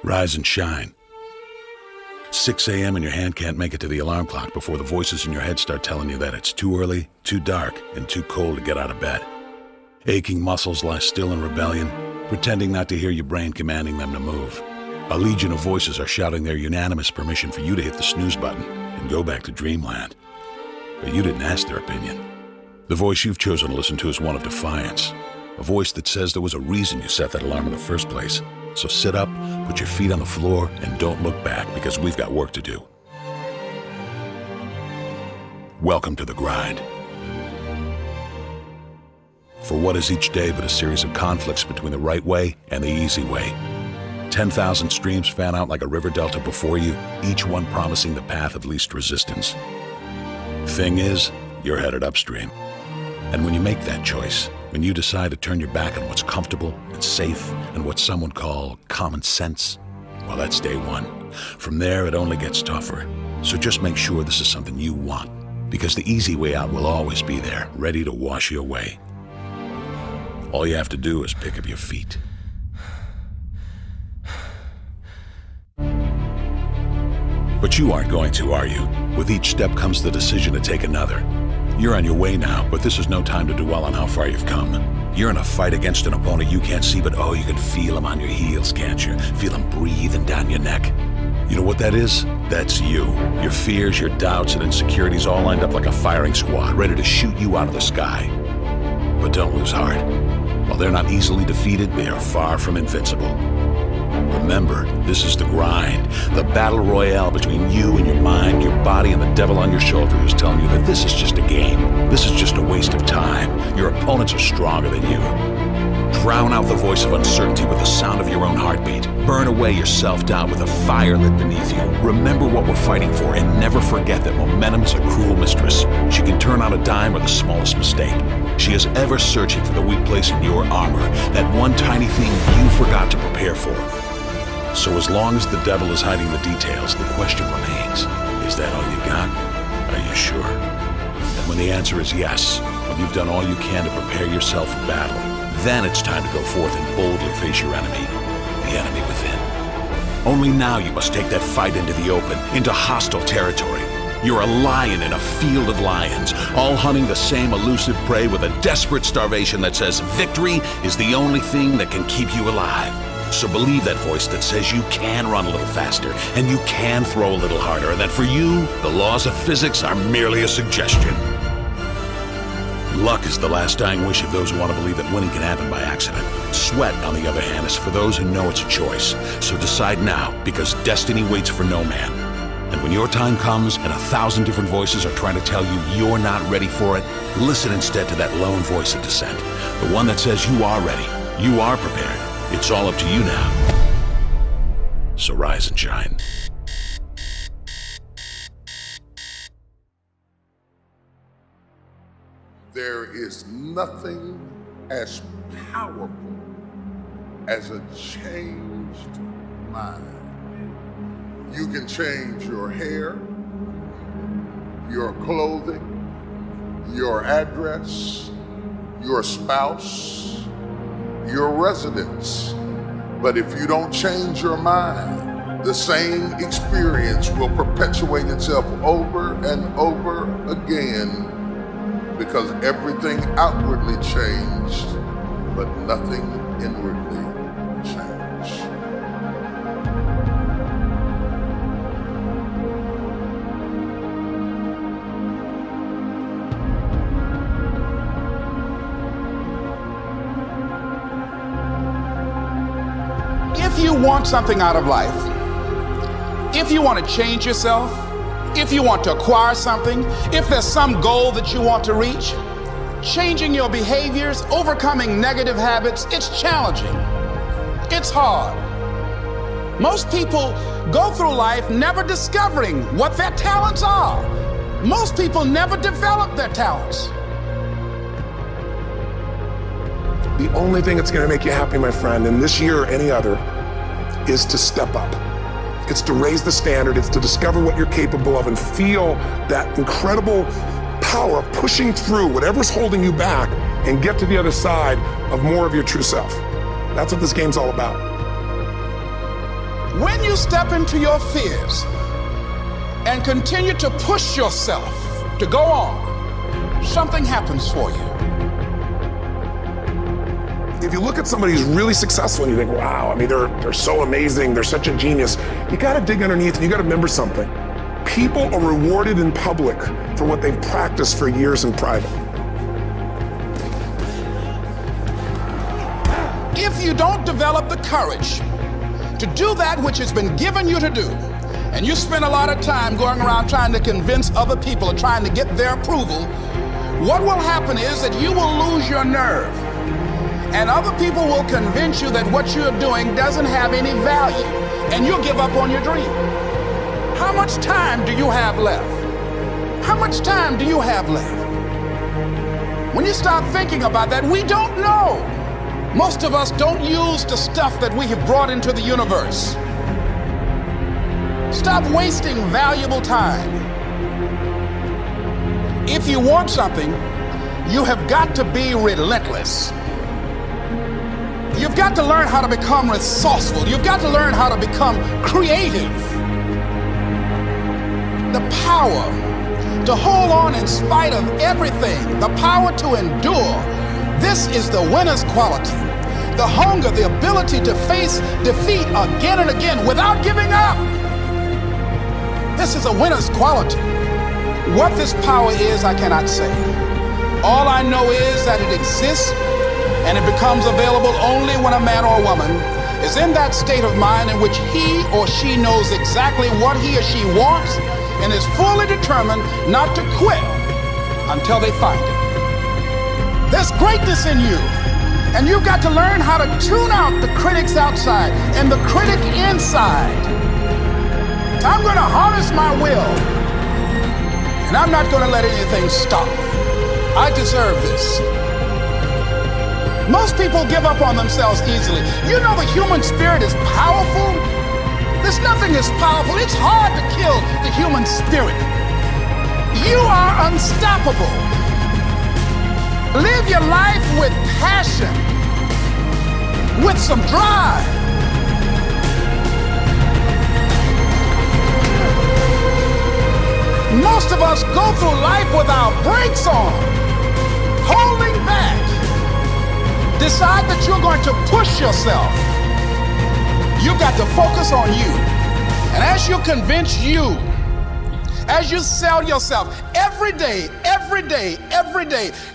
Rise and shine. 6 a.m. and your hand can't make it to the alarm clock before the voices in your head start telling you that it's too early, too dark, and too cold to get out of bed. Aching muscles lie still in rebellion, pretending not to hear your brain commanding them to move. A legion of voices are shouting their unanimous permission for you to hit the snooze button and go back to dreamland. But you didn't ask their opinion. The voice you've chosen to listen to is one of defiance. A voice that says there was a reason you set that alarm in the first place. So sit up, put your feet on the floor, and don't look back, because we've got work to do. Welcome to the grind. For what is each day but a series of conflicts between the right way and the easy way? 10,000 streams fan out like a river delta before you, each one promising the path of least resistance. Thing is, you're headed upstream. And when you make that choice, when you decide to turn your back on what's comfortable and safe and what some would call common sense, well, that's day one. From there, it only gets tougher. So just make sure this is something you want, because the easy way out will always be there, ready to wash you away. All you have to do is pick up your feet. But you aren't going to, are you? With each step comes the decision to take another. You're on your way now, but this is no time to dwell on how far you've come. You're in a fight against an opponent you can't see, but oh, you can feel him on your heels, can't you? Feel him breathing down your neck. You know what that is? That's you. Your fears, your doubts, and insecurities all lined up like a firing squad, ready to shoot you out of the sky. But don't lose heart. While they're not easily defeated, they are far from invincible. Remember, this is the grind, the battle royale between you and your mind, your body, and the devil on your shoulder who's telling you that this is just a game. This is just a waste of time. Your opponents are stronger than you. Drown out the voice of uncertainty with the sound of your own heartbeat. Burn away your self-doubt with a fire lit beneath you. Remember what we're fighting for, and never forget that momentum is a cruel mistress. She can turn on a dime or the smallest mistake. She is ever searching for the weak place in your armor, that one tiny thing you forgot to prepare for. So as long as the devil is hiding the details, the question remains, is that all you got? Are you sure? And when the answer is yes, when you've done all you can to prepare yourself for battle, then it's time to go forth and boldly face your enemy, the enemy within. Only now you must take that fight into the open, into hostile territory. You're a lion in a field of lions, all hunting the same elusive prey with a desperate starvation that says victory is the only thing that can keep you alive. So believe that voice that says you can run a little faster, and you can throw a little harder, and that for you, the laws of physics are merely a suggestion. Luck is the last dying wish of those who want to believe that winning can happen by accident. Sweat, on the other hand, is for those who know it's a choice. So decide now, because destiny waits for no man. And when your time comes and 1,000 different voices are trying to tell you you're not ready for it, listen instead to that lone voice of dissent. The one that says you are ready, you are prepared. It's all up to you now. So rise and shine. There is nothing as powerful as a changed mind. You can change your hair, your clothing, your address, your spouse, your residence. But if you don't change your mind, the same experience will perpetuate itself over and over again, because everything outwardly changed, but nothing inwardly changed. If you want something out of life, if you want to change yourself, if you want to acquire something, if there's some goal that you want to reach, changing your behaviors, overcoming negative habits, it's challenging. It's hard. Most people go through life never discovering what their talents are. Most people never develop their talents. The only thing that's going to make you happy, my friend, in this year or any other, is to step up. It's to raise the standard. It's to discover what you're capable of and feel that incredible power of pushing through whatever's holding you back and get to the other side of more of your true self. That's what this game's all about. When you step into your fears and continue to push yourself to go on, something happens for you. If you look at somebody who's really successful and you think, wow, I mean, they're so amazing, they're such a genius, you gotta dig underneath and you gotta remember something. People are rewarded in public for what they've practiced for years in private. If you don't develop the courage to do that which has been given you to do, and you spend a lot of time going around trying to convince other people or trying to get their approval, what will happen is that you will lose your nerve. And other people will convince you that what you're doing doesn't have any value, and you'll give up on your dream. How much time do you have left? How much time do you have left? When you start thinking about that, we don't know. Most of us don't use the stuff that we have brought into the universe. Stop wasting valuable time. If you want something, you have got to be relentless. You've got to learn how to become resourceful. You've got to learn how to become creative. The power to hold on in spite of everything, the power to endure. This is the winner's quality. The hunger, the ability to face defeat again and again without giving up. This is a winner's quality. What this power is, I cannot say. All I know is that it exists, and it becomes available only when a man or a woman is in that state of mind in which he or she knows exactly what he or she wants and is fully determined not to quit until they find it. There's greatness in you, and you've got to learn how to tune out the critics outside and the critic inside. I'm going to harness my will, and I'm not going to let anything stop me. I deserve this. Most people give up on themselves easily. You know the human spirit is powerful. There's nothing as powerful. It's hard to kill the human spirit. You are unstoppable. Live your life with passion, with some drive. Most of us go through life with our brakes on, holding back. Decide that you're going to push yourself. You've got to focus on you. And as you convince you, as you sell yourself every day,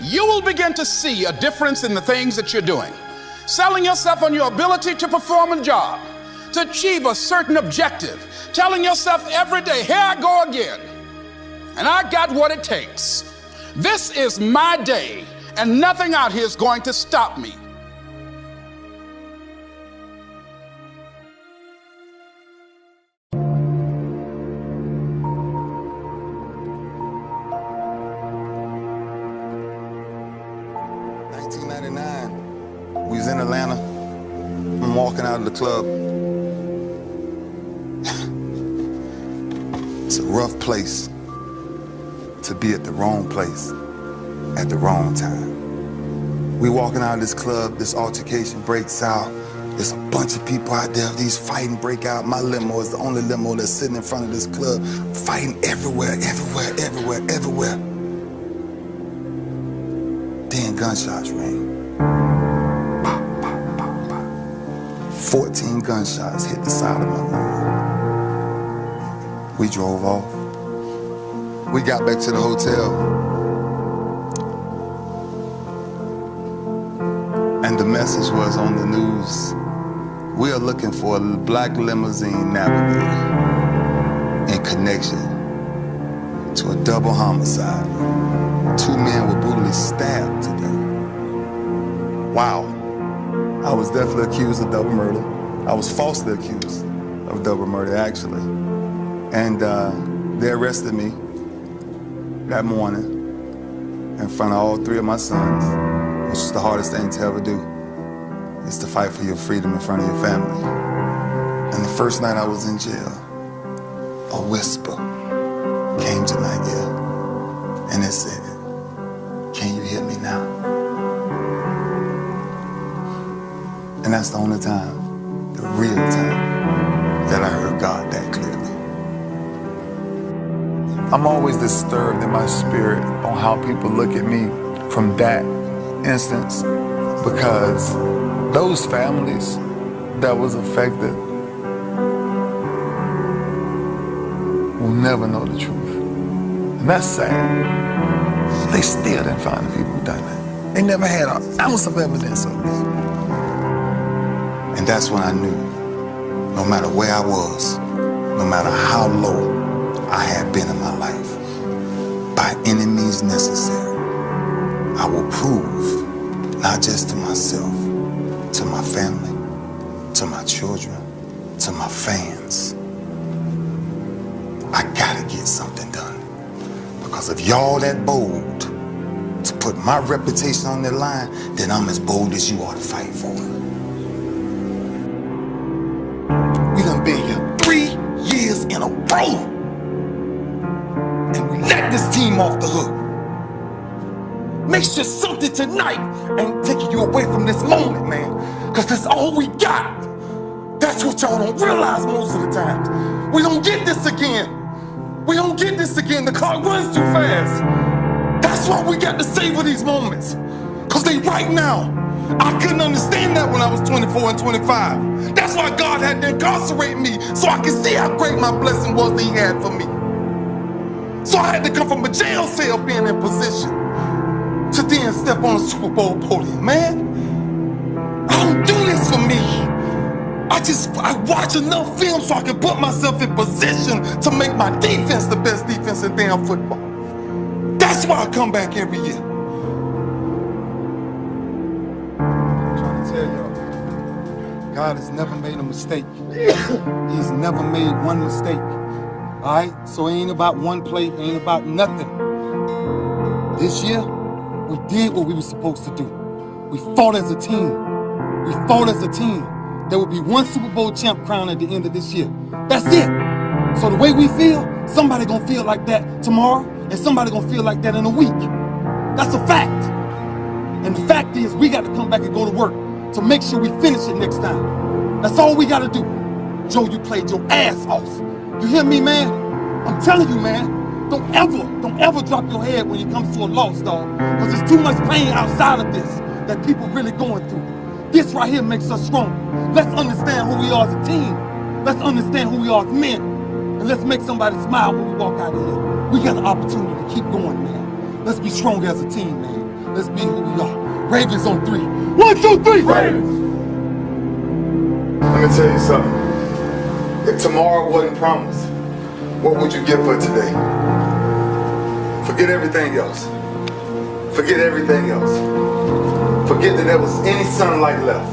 you will begin to see a difference in the things that you're doing. Selling yourself on your ability to perform a job, to achieve a certain objective. Telling yourself every day, here I go again. And I got what it takes. This is my day, and nothing out here is going to stop me. We was in Atlanta. I'm walking out of the club. It's a rough place to be at the wrong place at the wrong time. We walking out of this club, this altercation breaks out. There's a bunch of people out there, these fighting break out. My limo is the only limo that's sitting in front of this club, fighting everywhere. Then gunshots ring. 14 gunshots hit the side of my limo. We drove off. We got back to the hotel. And the message was on the news. We are looking for a black limousine navigator in connection to a double homicide. 2 men were brutally stabbed to death. Wow. I was definitely accused of double murder. I was falsely accused of double murder, actually. And they arrested me that morning in front of all 3 of my sons, which is the hardest thing to ever do, is to fight for your freedom in front of your family. And the first night I was in jail, a whisper came to my ear, and it said, "Can you hear me now?" And that's the only time, the real time, that I heard God that clearly. I'm always disturbed in my spirit on how people look at me from that instance, because those families that was affected will never know the truth. And that's sad. They still didn't find the people who done that. They never had an ounce of evidence of it. And that's when I knew, no matter where I was, no matter how low I had been in my life, by any means necessary, I will prove, not just to myself, to my family, to my children, to my fans, I gotta get something done. Because if y'all that bold to put my reputation on the line, then I'm as bold as you are to fight for it. We done been here 3 years in a row, and we let this team off the hook. Make sure something tonight ain't taking you away from this moment, man, because that's all we got. That's what y'all don't realize most of the time. We don't get this again. We don't get this again. The clock runs too fast. That's why we got to savor these moments, because they right now. I couldn't understand that when I was 24 and 25. That's why God had to incarcerate me, so I could see how great my blessing was that he had for me. So I had to come from a jail cell being in position to then step on a Super Bowl podium, man. I don't do this for me. I watch enough film so I can put myself in position to make my defense the best defense in damn football. That's why I come back every year. I'm trying to tell y'all, God has never made a mistake. He's never made one mistake. All right? So it ain't about one play, it ain't about nothing. This year, we did what we were supposed to do. We fought as a team. We fought as a team. There will be one Super Bowl champ crowned at the end of this year. That's it. So the way we feel, somebody gonna feel like that tomorrow, and somebody gonna feel like that in a week. That's a fact. And the fact is, we got to come back and go to work to make sure we finish it next time. That's all we got to do. Joe, you played your ass off. You hear me, man? I'm telling you, man. Don't ever drop your head when it comes to a loss, dog. Because there's too much pain outside of this that people really going through. This right here makes us strong. Let's understand who we are as a team. Let's understand who we are as men. And let's make somebody smile when we walk out of here. We got an opportunity to keep going, man. Let's be strong as a team, man. Let's be who we are. Ravens on 3. 1, 2, 3, Ravens! Let me tell you something. If tomorrow wasn't promised, what would you give for today? Forget everything else. Forget everything else. Forget that there was any sunlight left.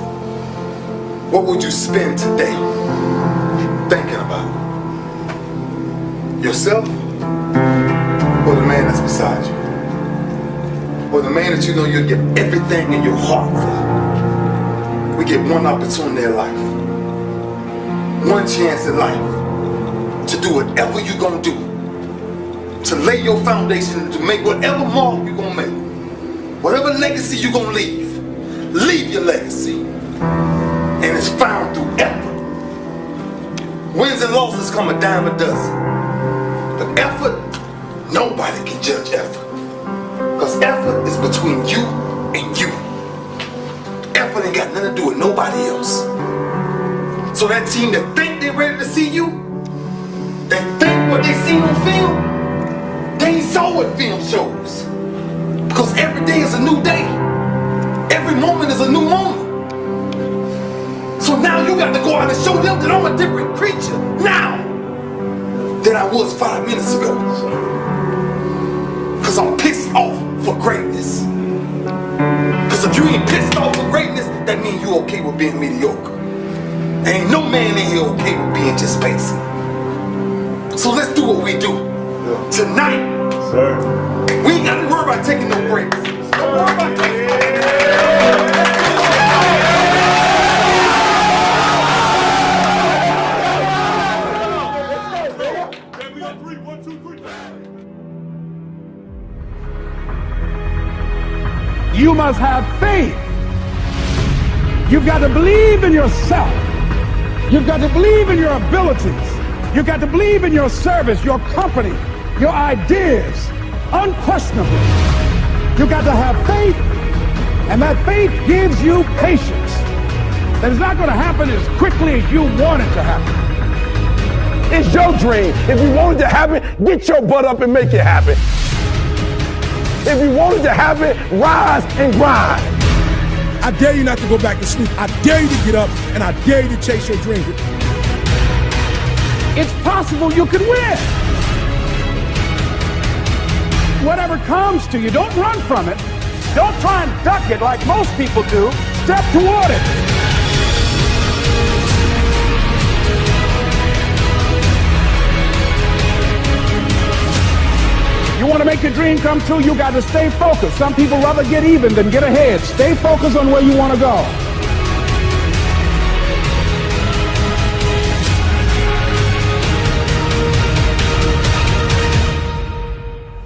What would you spend today thinking about? Yourself? Or the man that's beside you? Or the man that you know you'll give everything in your heart for? We get one opportunity in life. One chance in life to do whatever you're gonna do. To lay your foundation, to make whatever mark you're gonna make. Whatever legacy you're gonna leave. Leave your legacy. And it's found through effort. Wins and losses come a dime a dozen. But effort, nobody can judge effort. Because effort is between you and you. Effort ain't got nothing to do with nobody else. So that team that think they're ready to see you, they think what they seen on film, they ain't saw what film shows. Because every day is a new day. Every moment is a new moment. So now you got to go out and show them that I'm a different creature now than I was 5 minutes ago. Because I'm pissed off for greatness. Because if you ain't pissed off for greatness, that means you okay with being mediocre. There ain't no man in here okay with being just basic. So let's do what we do. Tonight, sir, we ain't got to worry about taking no breaks. Don't worry about taking no breaks. You must have faith. You've got to believe in yourself. You've got to believe in your abilities. You've got to believe in your service, your company, your ideas, unquestionably. You've got to have faith, and that faith gives you patience. That it's not going to happen as quickly as you want it to happen. It's your dream. If you want it to happen, get your butt up and make it happen. If you want it to happen, rise and grind. I dare you not to go back to sleep. I dare you to get up, and I dare you to chase your dream. It's possible you can win. Whatever comes to you, don't run from it. Don't try and duck it like most people do. Step toward it. You want to make your dream come true, you got to stay focused. Some people rather get even than get ahead. Stay focused on where you want to go.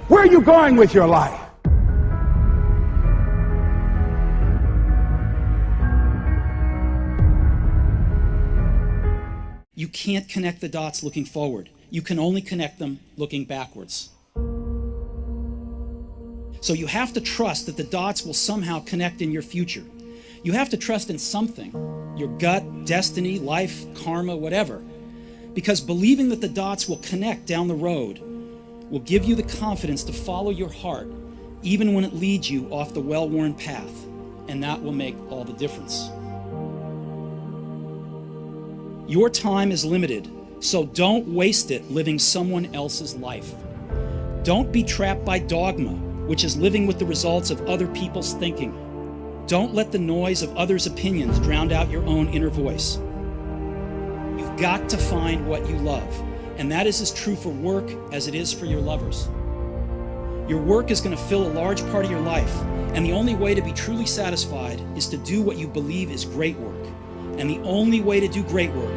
Where are you going with your life? You can't connect the dots looking forward. You can only connect them looking backwards. So you have to trust that the dots will somehow connect in your future. You have to trust in something, your gut, destiny, life, karma, whatever, because believing that the dots will connect down the road will give you the confidence to follow your heart, even when it leads you off the well-worn path, and that will make all the difference. Your time is limited, so don't waste it living someone else's life. Don't be trapped by dogma, which is living with the results of other people's thinking. Don't let the noise of others' opinions drown out your own inner voice. You've got to find what you love, and that is as true for work as it is for your lovers. Your work is going to fill a large part of your life, and the only way to be truly satisfied is to do what you believe is great work. And the only way to do great work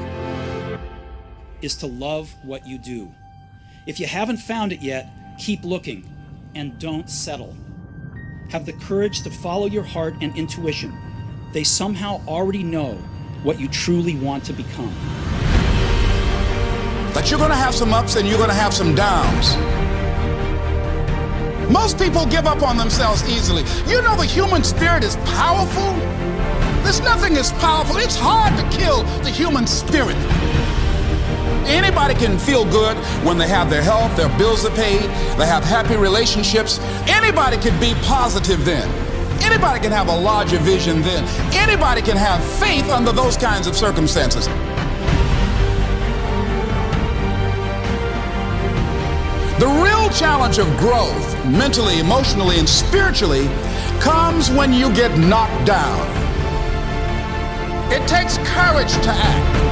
is to love what you do. If you haven't found it yet, keep looking. And don't settle. Have the courage to follow your heart and intuition. They somehow already know what you truly want to become. But you're going to have some ups and you're going to have some downs. Most people give up on themselves easily. You know the human spirit is powerful. There's nothing as powerful. It's hard to kill the human spirit. Anybody can feel good when they have their health, their bills are paid, they have happy relationships. Anybody can be positive then. Anybody can have a larger vision then. Anybody can have faith under those kinds of circumstances. The real challenge of growth, mentally, emotionally, and spiritually, comes when you get knocked down. It takes courage to act.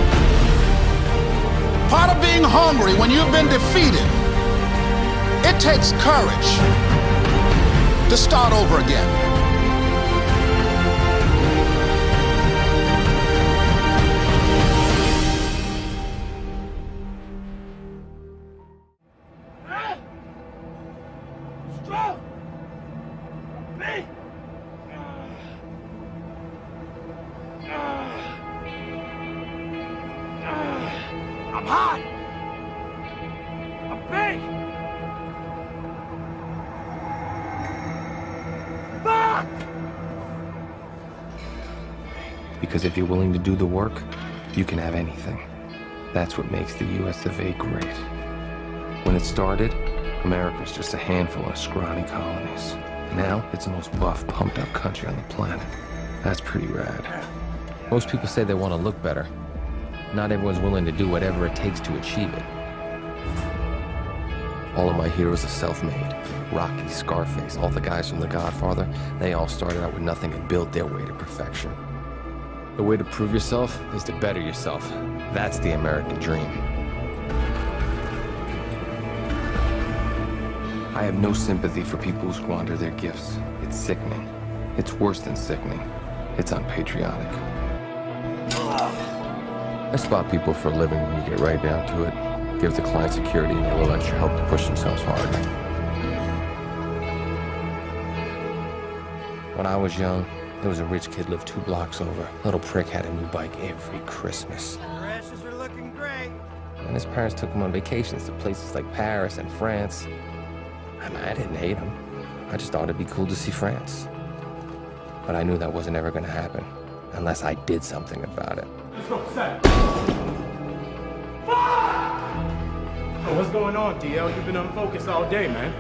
Part of being hungry when you've been defeated, it takes courage to start over again. I'm hot. I'm big. Fuck! Because if you're willing to do the work, you can have anything. That's what makes the US of A great. When it started, America was just a handful of scrawny colonies. Now, it's the most buff, pumped-up country on the planet. That's pretty rad. Most people say they want to look better. Not everyone's willing to do whatever it takes to achieve it. All of my heroes are self-made. Rocky, Scarface, all the guys from The Godfather, they all started out with nothing and built their way to perfection. The way to prove yourself is to better yourself. That's the American dream. I have no sympathy for people who squander their gifts. It's sickening. It's worse than sickening. It's unpatriotic. I spot people for a living when you get right down to it. Give the client security and a little extra help to push themselves harder. When I was young, there was a rich kid lived 2 blocks over. Little prick had a new bike every Christmas. And his parents took him on vacations to places like Paris and France. I mean, I didn't hate him. I just thought it'd be cool to see France. But I knew that wasn't ever gonna happen unless I did something about it. Let's go, set. Oh, what's going on, DL? You've been unfocused all day, man.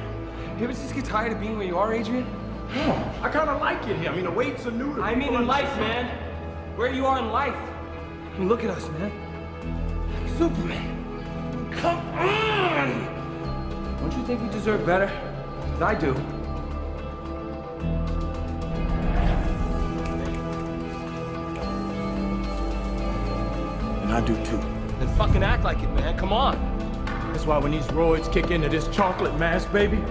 You ever just get tired of being where you are, Adrian? No, I kind of like it here. I mean, the weights are new to I mean in life, man. Where you are in life. I mean, look at us, man. Superman. Come on! Don't you think we deserve better? 'Cause I do. And I do too. Then fucking act like it, man. Come on. That's why when these roids kick into this chocolate mass, baby,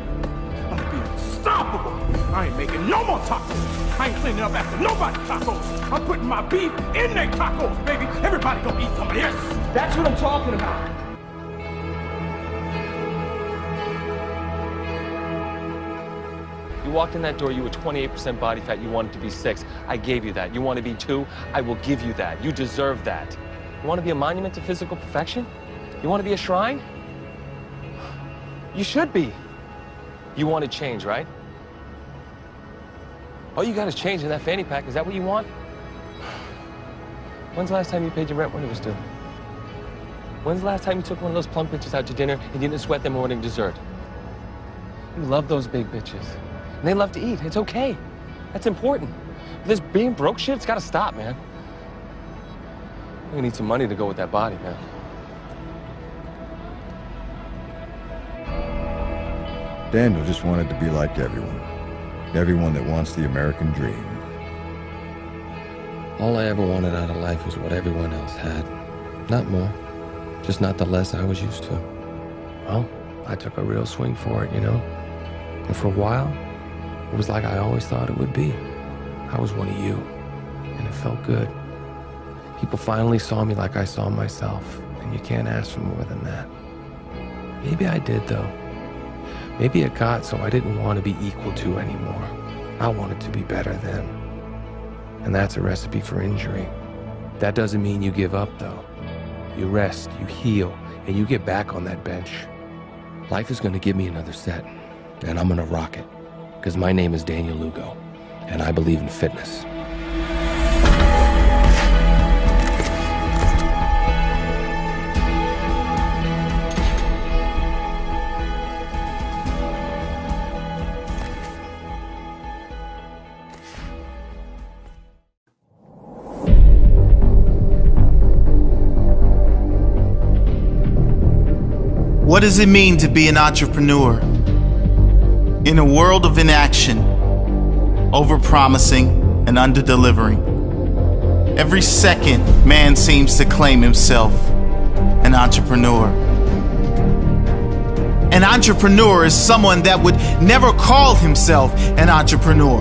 I'm gonna be unstoppable. I ain't making no more tacos. I ain't cleaning up after nobody's tacos. I'm putting my beef in their tacos, baby. Everybody gonna eat some of this. That's what I'm talking about. You walked in that door, you were 28% body fat, you wanted to be 6. I gave you that. You want to be 2? I will give you that. You deserve that. You want to be a monument to physical perfection? You want to be a shrine? You should be. You want to change, right? All you got is change in that fanny pack. Is that what you want? When's the last time you paid your rent when it was due? When's the last time you took one of those plump bitches out to dinner and you didn't sweat them morning dessert? You love those big bitches. And they love to eat. It's okay. That's important. This being broke shit, it's got to stop, man. We need some money to go with that body, man. Daniel just wanted to be like everyone. Everyone that wants the American dream. All I ever wanted out of life was what everyone else had. Not more. Just not the less I was used to. Well, I took a real swing for it, you know? And for a while, it was like I always thought it would be. I was one of you. And it felt good. People finally saw me like I saw myself. And you can't ask for more than that. Maybe I did, though. Maybe it got so I didn't want to be equal to anymore. I wanted to be better then. And that's a recipe for injury. That doesn't mean you give up, though. You rest, you heal, and you get back on that bench. Life is going to give me another set, and I'm going to rock it. Because my name is Daniel Lugo, and I believe in fitness. What does it mean to be an entrepreneur? In a world of inaction, overpromising and underdelivering, every second man seems to claim himself an entrepreneur. An entrepreneur is someone that would never call himself an entrepreneur.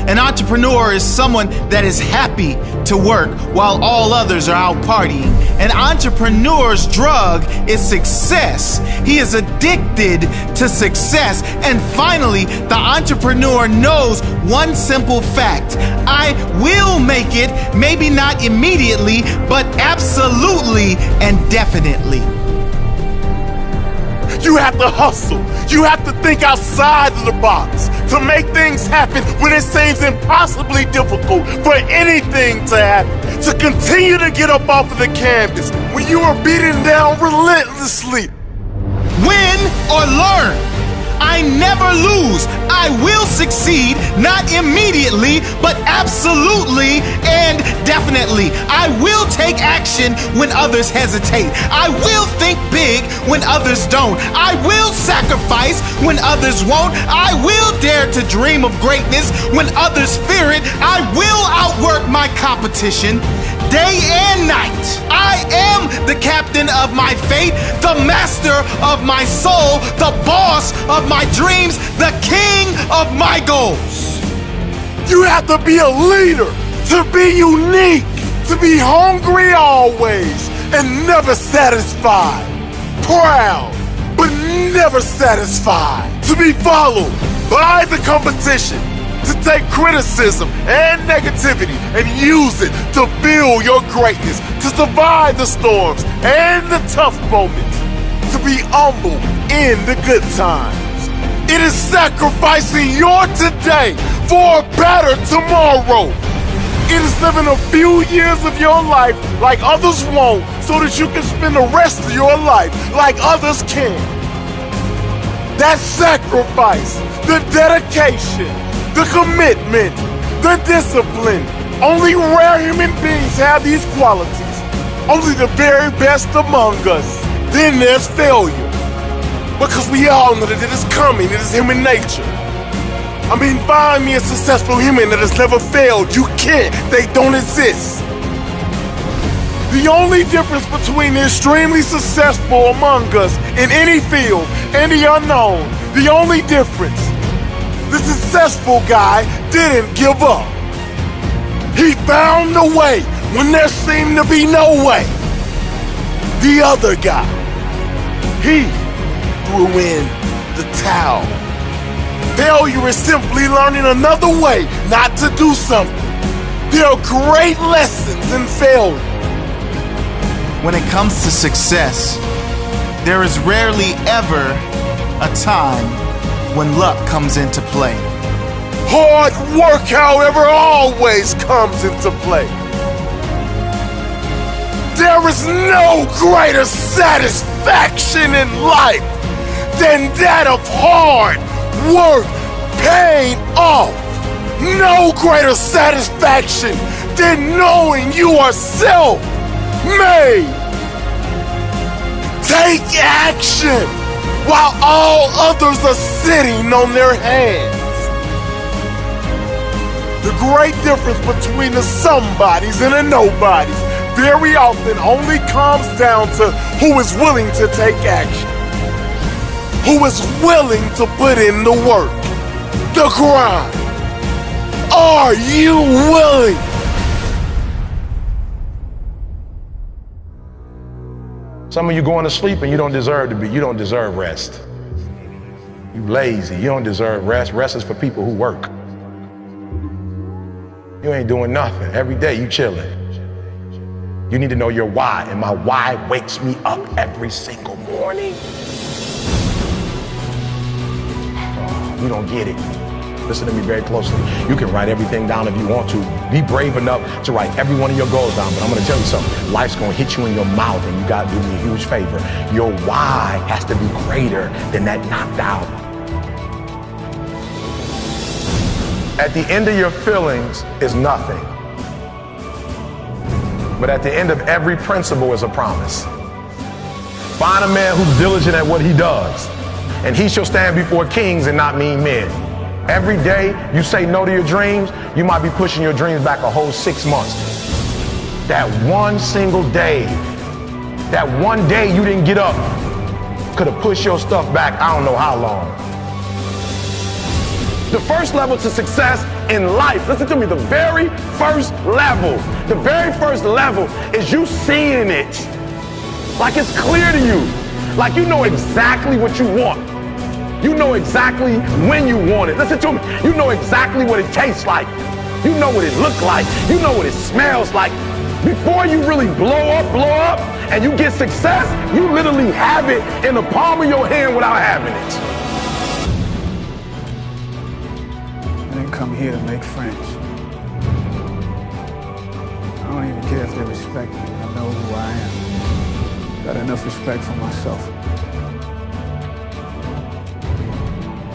An entrepreneur is someone that is happy to work while all others are out partying. An entrepreneur's drug is success. He is addicted to success. And finally, the entrepreneur knows one simple fact. I will make it, maybe not immediately, but absolutely and definitely. You have to hustle. You have to think outside of the box to make things happen when it seems impossibly difficult for anything to happen. To continue to get up off of the canvas when you are beaten down relentlessly. Win or learn. I never lose. I will succeed, not immediately, but absolutely and definitely. I will take action when others hesitate. I will think big when others don't. I will sacrifice when others won't. I will dare to dream of greatness when others fear it. I will outwork my competition day and night. I am the captain of my fate, the master of my soul, the boss of my dreams, the king of my goals. You have to be a leader, to be unique, to be hungry always and never satisfied. Proud, but never satisfied. To be followed by the competition, to take criticism and negativity and use it to build your greatness, to survive the storms and the tough moments, to be humble in the good times. It is sacrificing your today for a better tomorrow. It is living a few years of your life like others won't, so that you can spend the rest of your life like others can. That sacrifice, the dedication, the commitment, the discipline. Only rare human beings have these qualities. Only the very best among us. Then there's failure. Because we all know that it is coming, it is human nature. I mean, find me a successful human that has never failed. You can't, they don't exist. The only difference between the extremely successful among us in any field and the unknown, the only difference, the successful guy didn't give up. He found a way when there seemed to be no way. The other guy, he threw in the towel. Failure is simply learning another way not to do something. There are great lessons in failure. When it comes to success, there is rarely ever a time when luck comes into play. Hard work, however, always comes into play. There is no greater satisfaction in life than that of hard work paying off. No greater satisfaction than knowing you are self-made. Take action while all others are sitting on their hands. The great difference between the somebodies and the nobodies very often only comes down to who is willing to take action. Who is willing to put in the work, the grind. Are you willing? Some of you going to sleep and you don't deserve to be. You don't deserve rest. You lazy. You don't deserve rest. Rest is for people who work. You ain't doing nothing. Every day you chilling. You need to know your why, and my why wakes me up every single morning. You don't get it. Listen to me very closely. You can write everything down if you want to. Be brave enough to write every one of your goals down, but I'm gonna tell you something. Life's gonna hit you in your mouth, and you gotta do me a huge favor. Your why has to be greater than that knocked out. At the end of your feelings is nothing. But at the end of every principle is a promise. Find a man who's diligent at what he does, and he shall stand before kings and not mean men. Every day you say no to your dreams, you might be pushing your dreams back a whole 6 months. That one single day, that one day you didn't get up, could have pushed your stuff back I don't know how long. The first level to success in life, listen to me, the very first level is you seeing it. Like it's clear to you. Like you know exactly what you want. You know exactly when you want it. Listen to me. You know exactly what it tastes like. You know what it looks like. You know what it smells like. Before you really blow up, and you get success, you literally have it in the palm of your hand without having it. I didn't come here to make friends. I don't even care if they respect me. I know who I am. Got enough respect for myself.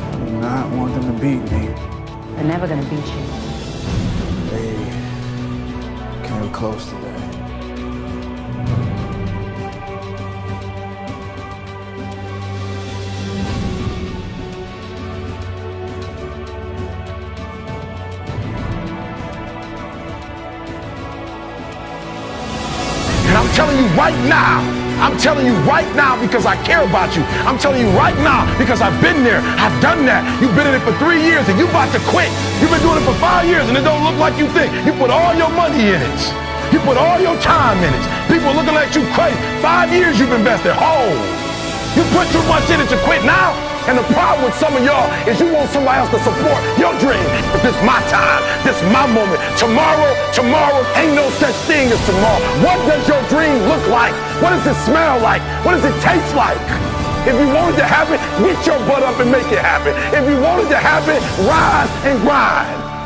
I do not want them to beat me. They're never gonna beat you. They came close to that. And I'm telling you right now because I care about you. I'm telling you right now because I've been there. I've done that. You've been in it for 3 years and you about to quit. You've been doing it for 5 years and it don't look like you think. You put all your money in it. You put all your time in it. People looking at you crazy. 5 years you've invested whole. You put too much in it to quit now. And the problem with some of y'all is you want somebody else to support your dream. If this is my time, this is my moment. Tomorrow, ain't no such thing as tomorrow. What does your dream look like? What does it smell like? What does it taste like? If you want it to happen, get your butt up and make it happen. If you want it to happen, rise and grind.